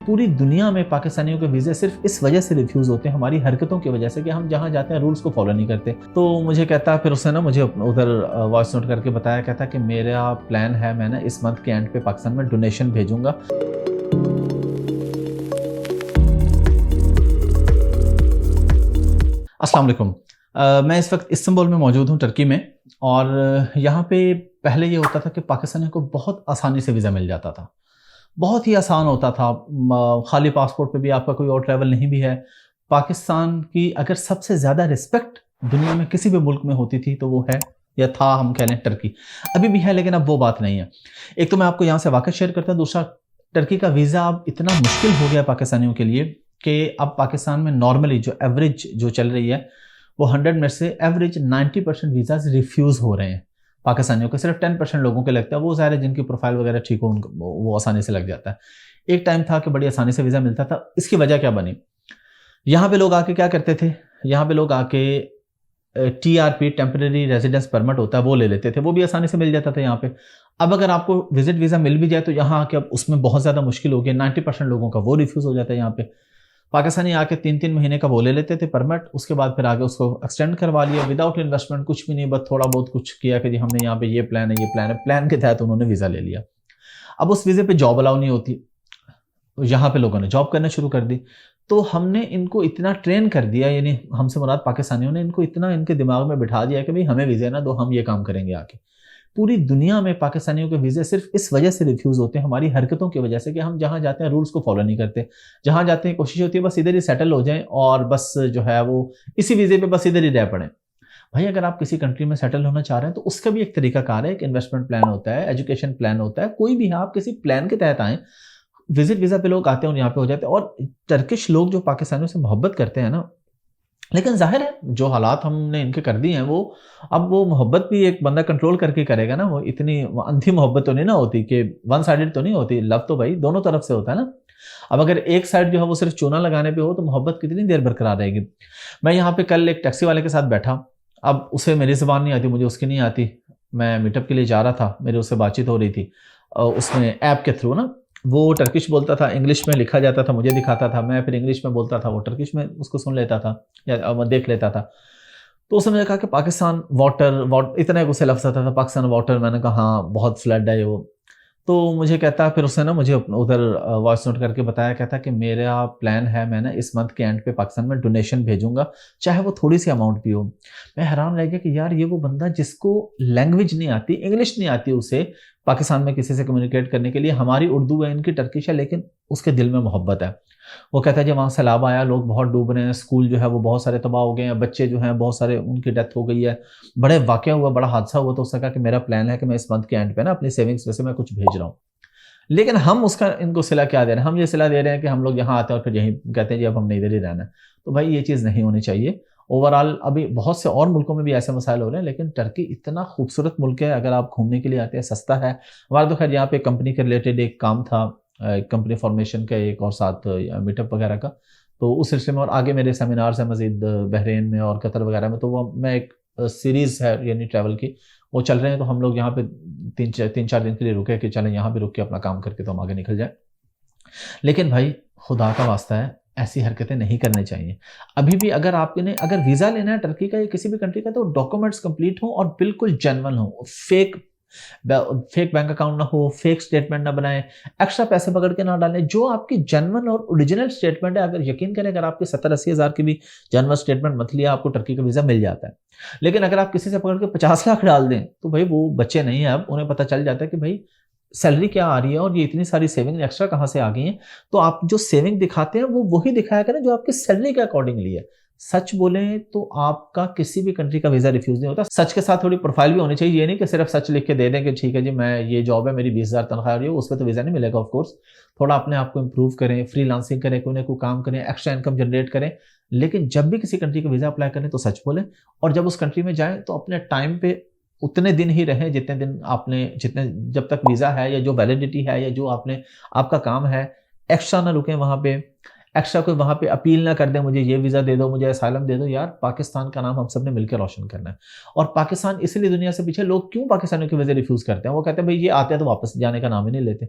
पूरी दुनिया में पाकिस्तानियों के वीज़े सिर्फ इस वजह से रिफ्यूज़ होते हैं, हमारी हरकतों की वजह से, कि हम जहाँ जाते हैं रूल्स को फॉलो नहीं करते। तो मुझे कहता, फिर उसने ना मुझे उधर वॉइस नोट करके बताया, कहता कि मेरा प्लान है, मैं ना इस मंथ के एंड पे पाकिस्तान में डोनेशन भेजूंगा। अस्सलाम वालेकुम। मैं इस वक्त इस्तांबुल में मौजूद हूँ, टर्की में। और यहाँ पे पहले ये होता था कि पाकिस्तानियों को बहुत आसानी से वीज़ा मिल जाता था, बहुत ही आसान होता था। खाली पासपोर्ट पे भी आपका कोई और ट्रैवल नहीं भी है, पाकिस्तान की अगर सबसे ज़्यादा रिस्पेक्ट दुनिया में किसी भी मुल्क में होती थी तो वो है, या था, हम कह लें टर्की। अभी भी है, लेकिन अब वो बात नहीं है। एक तो मैं आपको यहाँ से वाक़या शेयर करता हूँ, दूसरा टर्की का वीज़ा अब इतना मुश्किल हो गया पाकिस्तानियों के लिए कि अब पाकिस्तान में नॉर्मली जो एवरेज जो चल रही है वो 100 में से एवरेज 90% वीज़ाज रिफ्यूज़ हो रहे हैं पाकिस्तानियों के। सिर्फ 10% लोगों के लगता है, वो ज़ाहिर है जिनकी प्रोफाइल वगैरह ठीक हो उनको वो आसानी से लग जाता है। एक टाइम था कि बड़ी आसानी से वीज़ा मिलता था। इसकी वजह क्या बनी? यहाँ पे लोग आके क्या करते थे, यहाँ पे लोग आके TRP, टेम्परेरी रेजिडेंस परमिट होता है, वो ले लेते थे, वो भी आसानी से मिल जाता था यहाँ पे। अब अगर आपको विजिट वीज़ा मिल भी जाए तो यहाँ आके अब उसमें बहुत ज़्यादा मुश्किल हो गया। 90% लोगों का वो रिफ्यूज़ हो जाता है यहाँ पे। पाकिस्तानी आके 3-3 महीने का वो ले लेते थे परमिट, उसके बाद फिर आगे उसको एक्सटेंड करवा लिया विदाउट इन्वेस्टमेंट, कुछ भी नहीं, बस थोड़ा बहुत कुछ किया कि जी हमने यहाँ पे ये प्लान है, ये प्लान है, प्लान के तहत उन्होंने वीज़ा ले लिया। अब उस वीज़े पे जॉब अलाउ नहीं होती, यहाँ पे लोगों ने जॉब करना शुरू कर दी। तो हमने इनको इतना ट्रेन कर दिया, यानी हमसे मुराद पाकिस्तानियों ने इनको इतना इनके दिमाग में बिठा दिया कि भाई हमें वीज़ा ना दो, हम ये काम करेंगे आके। पूरी दुनिया में पाकिस्तानियों के वीज़े सिर्फ इस वजह से रिफ्यूज़ होते हैं, हमारी हरकतों की वजह से, कि हम जहाँ जाते हैं रूल्स को फॉलो नहीं करते। जहाँ जाते हैं कोशिश होती है बस इधर ही सेटल हो जाएं और बस जो है वो इसी वीज़े पे बस इधर ही रह पड़ें। भाई अगर आप किसी कंट्री में सेटल होना चाह रहे हैं तो उसका भी एक तरीका कार है, एक इन्वेस्टमेंट प्लान होता है, एजुकेशन प्लान होता है, कोई भी है, आप किसी प्लान के तहत आएँ। विजिट वीज़ा पे लोग आते हैं और यहाँ पे हो जाते हैं। और टर्किश लोग जो पाकिस्तानियों से मोहब्बत करते हैं ना, लेकिन ज़ाहिर है जो हालात हमने इनके कर दिए हैं वो, अब वो मोहब्बत भी एक बंदा कंट्रोल करके करेगा ना। वो इतनी अंधी मोहब्बत तो नहीं ना होती, कि वन साइडेड तो नहीं होती। लव तो भाई दोनों तरफ से होता है ना। अब अगर एक साइड जो है वो सिर्फ चूना लगाने पे हो तो मोहब्बत कितनी देर बरकरार रहेगी। मैं यहाँ पे कल एक टैक्सी वाले के साथ बैठा, अब उसे मेरी ज़बान नहीं आती, मुझे उसकी नहीं आती। मैं मीटअप के लिए जा रहा था, मेरी उससे बातचीत हो रही थी उसमें ऐप के थ्रू ना। वो टर्किश बोलता था, इंग्लिश में लिखा जाता था, मुझे दिखाता था, मैं फिर इंग्लिश में बोलता था, वो टर्किश में उसको सुन लेता था या देख लेता था। तो उसने मुझे कहा कि पाकिस्तान वाटर इतने गुस्से लफ्ज़ आता था, पाकिस्तान वाटर। मैंने कहा हाँ बहुत फ्लड है वो। तो मुझे कहता, फिर उसने ना मुझे उधर वॉइस नोट करके बताया, कहता कि मेरा प्लान है, मैं ना इस मंथ के एंड पे पाकिस्तान में डोनेशन भेजूंगा, चाहे वो थोड़ी सी अमाउंट भी हो। मैं हैरान रह गया कि यार ये वो बंदा जिसको लैंग्वेज नहीं आती, इंग्लिश नहीं आती उसे पाकिस्तान में किसी से कम्युनिकेट करने के लिए। हमारी उर्दू है, इनकी टर्किश है, लेकिन उसके दिल में मोहब्बत है। वो कहता है जब वहाँ सैलाब आया, लोग बहुत डूब रहे हैं, स्कूल जो है वो बहुत सारे तबाह हो गए हैं, बच्चे जो हैं बहुत सारे उनकी डेथ हो गई है, बड़े वाक़या हुआ, बड़ा हादसा हुआ। तो उसने कहा कि मेरा प्लान है कि मैं इस मंथ के एंड पे ना अपनी सेविंग्स में से मैं कुछ भेज रहा हूँ। लेकिन हम उसका इनको सिला क्या दे रहे हैं? हम ये सिला दे रहे हैं कि हम लोग यहाँ आते हैं और फिर यहीं कहते हैं जी अब हमने इधर ही रहना है। तो भाई ये चीज़ नहीं होनी चाहिए। ओवरऑल अभी बहुत से और मुल्कों में भी ऐसे मसाइल हो रहे हैं, लेकिन टर्की इतना खूबसूरत मुल्क है, अगर आप घूमने के लिए आते हैं, सस्ता है। हमारा तो खैर यहाँ पे कंपनी के रिलेटेड एक काम था, कंपनी फॉर्मेशन का एक, और साथ मीटअप वगैरह का। तो उस सिलसिले में और आगे मेरे सेमिनार्स हैं मज़ीद बहरीन में और कतर वगैरह में। तो वो मैं एक सीरीज़ है यानी ट्रैवल की, वो चल रहे हैं। तो हम लोग यहाँ पे 3-4 दिन के लिए रुके कि चलें यहाँ भी रुक के अपना काम करके तो हम आगे निकल जाए। लेकिन भाई खुदा का वास्ता है, ऐसी हरकतें नहीं करनी चाहिए। अभी भी अगर आपने अगर वीज़ा लेना है टर्की का या किसी भी कंट्री का, तो डॉक्यूमेंट्स कंप्लीट हो और बिल्कुल जेन्युइन हो। फेक बैंक अकाउंट ना हो, फेक स्टेटमेंट ना बनाएं, एक्स्ट्रा पैसे पकड़ के ना डालें। जो आपकी जेन्युइन और ओरिजिनल स्टेटमेंट है, अगर यकीन करें अगर आपके 70-80 हज़ार की भी जेन्युइन स्टेटमेंट मत लिया, आपको टर्की का वीज़ा मिल जाता है। लेकिन अगर आप किसी से पकड़ के 50 लाख डाल दें तो भाई वो बच्चे नहीं है, अब उन्हें पता चल जाता है कि भाई सैलरी क्या आ रही है और ये इतनी सारी सेविंग एक्स्ट्रा कहाँ से आ गई हैं। तो आप जो सेविंग दिखाते हैं वो वही दिखाया करें जो आपकी सैलरी के अकॉर्डिंगली है। सच बोलें तो आपका किसी भी कंट्री का वीज़ा रिफ्यूज़ नहीं होता। सच के साथ थोड़ी प्रोफाइल भी होनी चाहिए, ये नहीं कि सिर्फ सच लिख के दे दें कि ठीक है जी मैं ये जॉब है, मेरी 20,000 तनख्वाह रही है, उस पर तो वीज़ा नहीं मिलेगा ऑफ कोर्स। थोड़ा अपने आप को इम्प्रूव करें, फ्रीलांसिंग करें, कोई ना कोई काम करें, एक्स्ट्रा इनकम जनरेट करें। लेकिन जब भी किसी कंट्री का वीज़ा अप्लाई करें तो सच बोलें, और जब उस कंट्री में जाएँ तो अपने टाइम पे उतने दिन ही रहें जितने दिन आपने, जितने जब तक वीज़ा है या जो वैलिडिटी है या जो आपने आपका काम है। एक्स्ट्रा ना रुकें वहाँ पे, एक्स्ट्रा कोई वहाँ पे अपील ना कर दे मुझे ये वीज़ा दे दो, मुझे असाइलम दे दो। यार पाकिस्तान का नाम हम सब ने मिलकर रोशन करना है। और पाकिस्तान इसलिए दुनिया से पीछे, लोग क्यों पाकिस्तानियों के वीज़े रिफ्यूज़ करते हैं? वो कहते हैं भाई ये आते हैं तो वापस जाने का नाम ही नहीं लेते।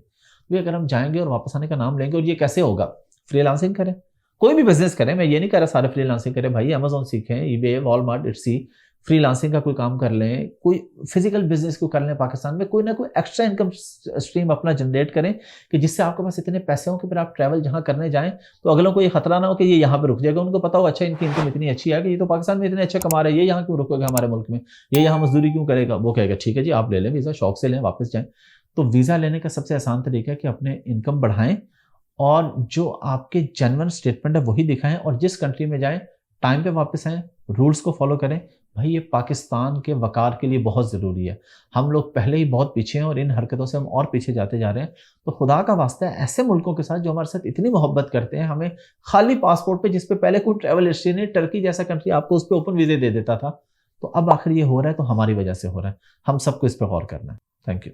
भी अगर हम जाएंगे और वापस आने का नाम लेंगे, और ये कैसे होगा? फ्रीलांसिंग करें, कोई भी बिजनेस करें, मैं ये नहीं कह रहा सारे फ्रीलांसिंग करें भाई, अमेजोन सीखें, ईबे, वॉलमार्ट, इट्सी, फ्रीलांसिंग का कोई काम कर लें, कोई फिजिकल बिजनेस को कर लें, पाकिस्तान में कोई ना कोई एक्स्ट्रा इनकम स्ट्रीम अपना जनरेट करें कि जिससे आपके पास इतने पैसे हों कि फिर आप ट्रैवल जहाँ करने जाएं तो अगलों को ये खतरा ना हो कि ये यहाँ पे रुक जाएगा। उनको पता हो अच्छा इनकी इनकम इतनी अच्छी है कि ये तो पाकिस्तान में इतने अच्छे कमा रहे हैं, ये यहाँ क्यों रुकेगा हमारे मुल्क में, ये यहाँ मजदूरी क्यों करेगा? वो कहेगा ठीक है जी आप ले लें वीज़ा, शौक से लें, वापस जाएं। तो वीज़ा लेने का सबसे आसान तरीका है कि अपने इनकम बढ़ाएं और जो आपके जेन्युइन स्टेटमेंट है वही दिखाएं, और जिस कंट्री में जाएं टाइम पे वापस आएं, रूल्स को फॉलो करें। भाई ये पाकिस्तान के वकार के लिए बहुत ज़रूरी है। हम लोग पहले ही बहुत पीछे हैं और इन हरकतों से हम और पीछे जाते जा रहे हैं। तो खुदा का वास्ता है ऐसे मुल्कों के साथ जो हमारे साथ इतनी मोहब्बत करते हैं, हमें खाली पासपोर्ट पे जिस पे पहले कोई ट्रैवल हिस्ट्री नहीं, टर्की जैसा कंट्री आपको उस पर ओपन वीज़े दे देता था, तो अब आखिर ये हो रहा है तो हमारी वजह से हो रहा है। हम सबको इस पर गौर करना है। Thank you.